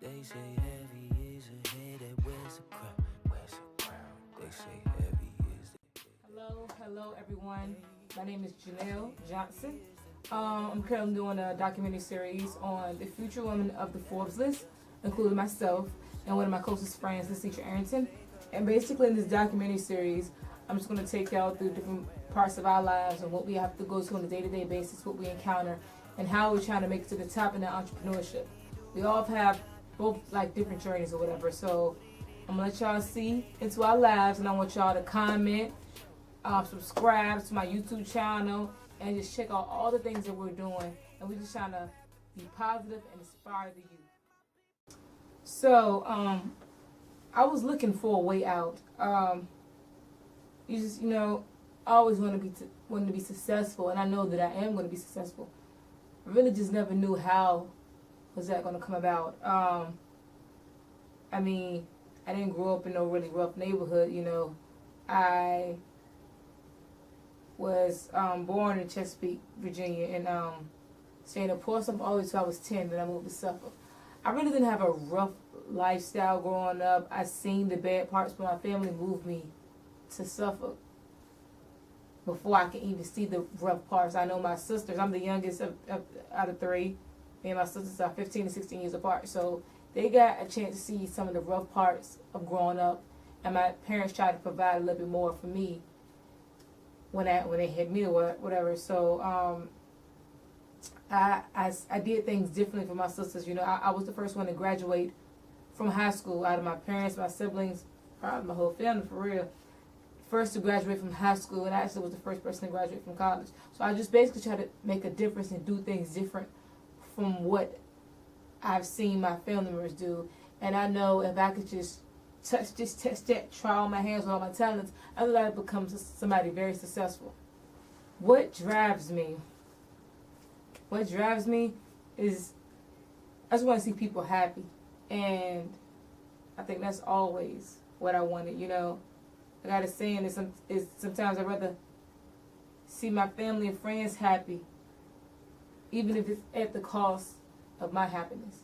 They say heavy is a head that wears a crown. Wears a crown. They say heavy is the head. Hello everyone. My name is Janelle Johnson. I'm currently doing a documentary series on the future women of the Forbes list, including myself and one of my closest friends, Teacher Arrington. And basically in this documentary series, I'm just going to take y'all through different parts of our lives and what we have to go through on a day-to-day basis, what we encounter, and how we're trying to make it to the top in the entrepreneurship. We all have both like different journeys or whatever. So I'm going to let y'all see into our lives, and I want y'all to comment, subscribe to my YouTube channel, and just check out all the things that we're doing. And we're just trying to be positive and inspire the youth. So, I was looking for a way out. I always want to be successful, and I know that I am going to be successful. I really just never knew how was that going to come about. I didn't grow up in no really rough neighborhood. I was born in Chesapeake, Virginia, and staying in Portsmouth all the way till I was 10. Then I moved to Suffolk. I really didn't have a rough lifestyle growing up. I seen the bad parts, but my family moved me to Suffolk before I could even see the rough parts. I know my sisters, I'm the youngest out of three. Me and my sisters are 15 and 16 years apart. So they got a chance to see some of the rough parts of growing up. And my parents tried to provide a little bit more for me when they had me or whatever. So I did things differently for my sisters. I was the first one to graduate from high school out of my parents, my siblings, probably my whole family for real. First to graduate from high school, and I actually was the first person to graduate from college. So I just basically try to make a difference and do things different from what I've seen my family members do. And I know if I could just test that, try all my hands with all my talents, I would like to become somebody very successful. What drives me? What drives me is I just want to see people happy. And I think that's always what I wanted, I got a saying is sometimes I'd rather see my family and friends happy, even if it's at the cost of my happiness.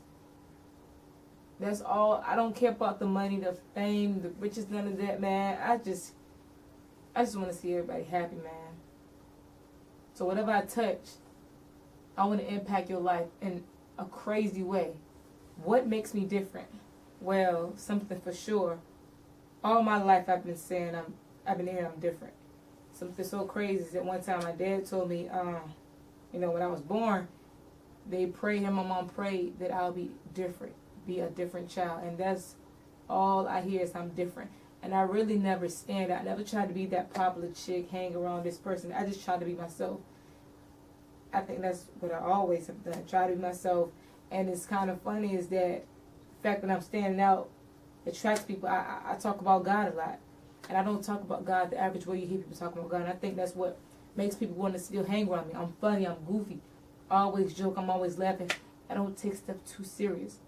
That's all. I don't care about the money, the fame, the riches, none of that, man. I just want to see everybody happy, man. So whatever I touch, I want to impact your life in a crazy way. What makes me different? Well, something for sure. All my life I've been saying I'm different. Something so crazy is that one time my dad told me, when I was born, my mom prayed that I'll be different, be a different child. And that's all I hear is I'm different. And I really never stand out. I never tried to be that popular chick, hang around this person. I just tried to be myself. I think that's what I always have done, try to be myself. And it's kind of funny is that the fact that I'm standing out attracts people. I talk about God a lot. And I don't talk about God the average way you hear people talking about God. And I think that's what makes people want to still hang around me. I'm funny, I'm goofy. I always joke, I'm always laughing. I don't take stuff too serious.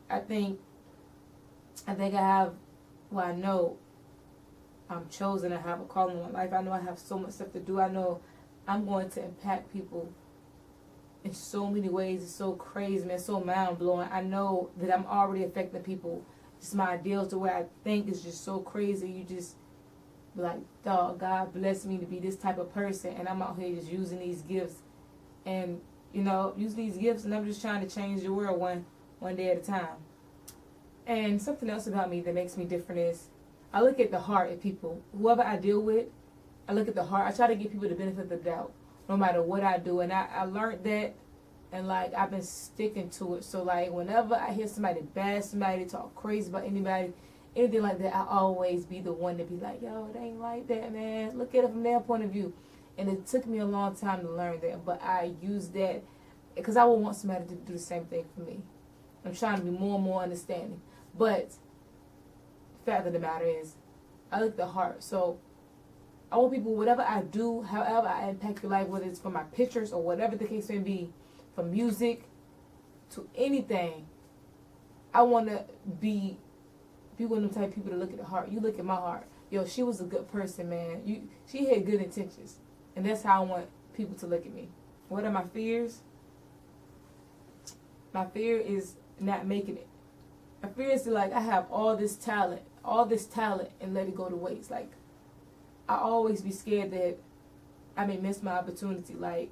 I know I'm chosen. I have a calling in my life. I know I have so much stuff to do. I know I'm going to impact people in so many ways. It's so crazy, man. It's so mind-blowing. I know that I'm already affecting people. Just my ideals, the way I think is just so crazy. You just be like, dog, God bless me to be this type of person. And I'm out here just using these gifts. And, using these gifts. And I'm just trying to change the world one day at a time. And something else about me that makes me different is I look at the heart of people. Whoever I deal with, I look at the heart. I try to give people the benefit of the doubt, no matter what I do. And I learned that, and I've been sticking to it. So whenever I hear somebody bash somebody, talk crazy about anybody, anything like that, I always be the one to be like, yo, it ain't like that, man. Look at it from their point of view. And it took me a long time to learn that, but I use that because I would want somebody to do the same thing for me. I'm trying to be more and more understanding. But the fact of the matter is, I look at the heart. So I want people, whatever I do, however I impact your life, whether it's from my pictures or whatever the case may be, from music to anything, I want to be one of the type of people to look at the heart. You look at my heart. Yo, she was a good person, man. She had good intentions. And that's how I want people to look at me. What are my fears? My fear is not making it. I feel like I have all this talent, and let it go to waste. Like, I always be scared that I may miss my opportunity. Like,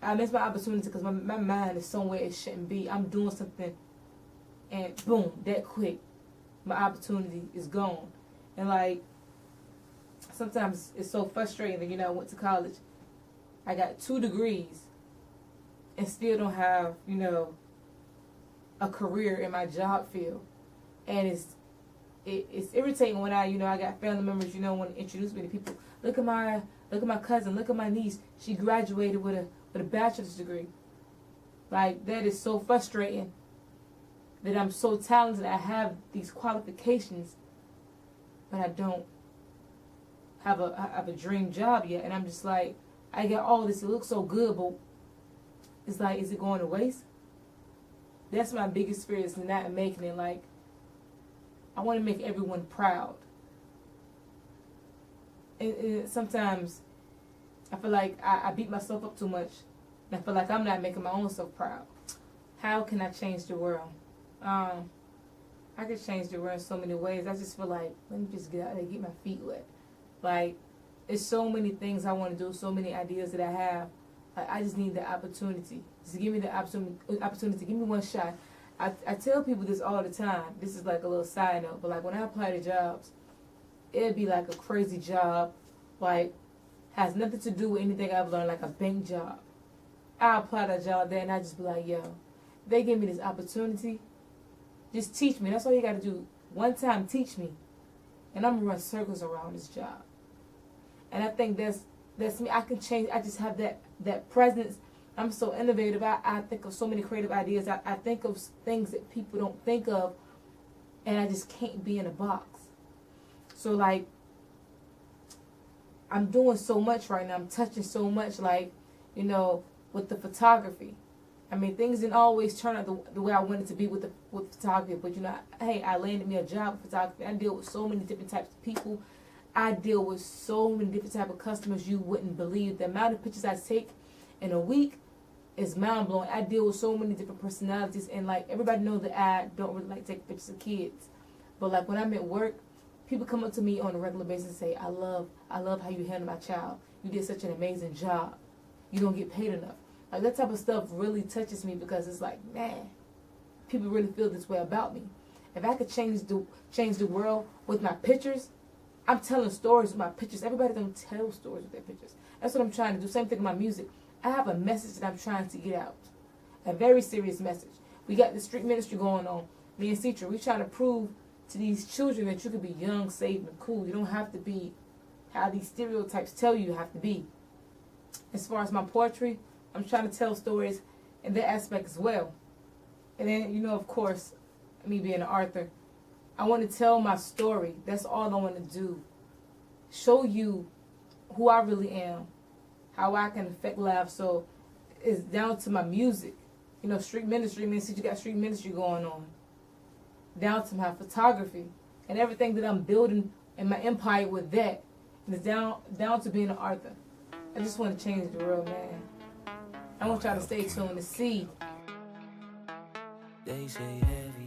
I miss my opportunity because my mind is somewhere it shouldn't be. I'm doing something, and boom, that quick, my opportunity is gone. And like, sometimes it's so frustrating that, you know, I went to college, I got 2 degrees, and still don't have, you know, a career in my job field. And it's irritating when I got family members, you know, want to introduce me to people. Look at my cousin, look at my niece. She graduated with a bachelor's degree. Like, that is so frustrating that I'm so talented. I have these qualifications, but I don't have a dream job yet. And I'm just like, I got all this. It looks so good, but it's like, is it going to waste? That's my biggest fear, is not making it. Like, I want to make everyone proud. And sometimes I feel like I beat myself up too much. And I feel like I'm not making my own self proud. How can I change the world? I could change the world in so many ways. I just feel like, let me just get out there and get my feet wet. Like, there's so many things I want to do, so many ideas that I have. Like, I just need the opportunity. Just give me the opportunity. Give me one shot. I tell people this all the time. This is like a little side note, but like, when I apply to jobs, it'd be like a crazy job, like, has nothing to do with anything I've learned, like a bank job. I apply to a job there, and I just be like, yo, they give me this opportunity, just teach me. That's all you got to do. One time, teach me, and I'm going to run circles around this job. And I think that's me. I can change. I just have that presence. I'm so innovative. I think of so many creative ideas. I think of things that people don't think of, and I just can't be in a box. So, like, I'm doing so much right now. I'm touching so much, like, you know, with the photography. I mean, things didn't always turn out the way I wanted to be with photography. But, you know, hey, I landed me a job with photography. I deal with so many different types of people. I deal with so many different types of customers you wouldn't believe. The amount of pictures I take in a week is mind-blowing. I deal with so many different personalities. And, like, everybody knows that I don't really like taking pictures of kids. But, like, when I'm at work, people come up to me on a regular basis and say, I love how you handle my child. You did such an amazing job. You don't get paid enough. Like, that type of stuff really touches me, because it's like, man, people really feel this way about me. If I could change the world with my pictures, I'm telling stories with my pictures. Everybody don't tell stories with their pictures. That's what I'm trying to do. Same thing with my music. I have a message that I'm trying to get out. A very serious message. We got the street ministry going on. Me and Citra, we're trying to prove to these children that you can be young, saved, and cool. You don't have to be how these stereotypes tell you have to be. As far as my poetry, I'm trying to tell stories in that aspect as well. And then, you know, of course, me being an author, I want to tell my story. That's all I want to do. Show you who I really am, how I can affect lives. So it's down to my music. You know, street ministry, means you got street ministry going on. Down to my photography and everything that I'm building in my empire with that. And it's down to being an author. I just want to change the world, man. I want y'all to stay tuned to see. They say heavy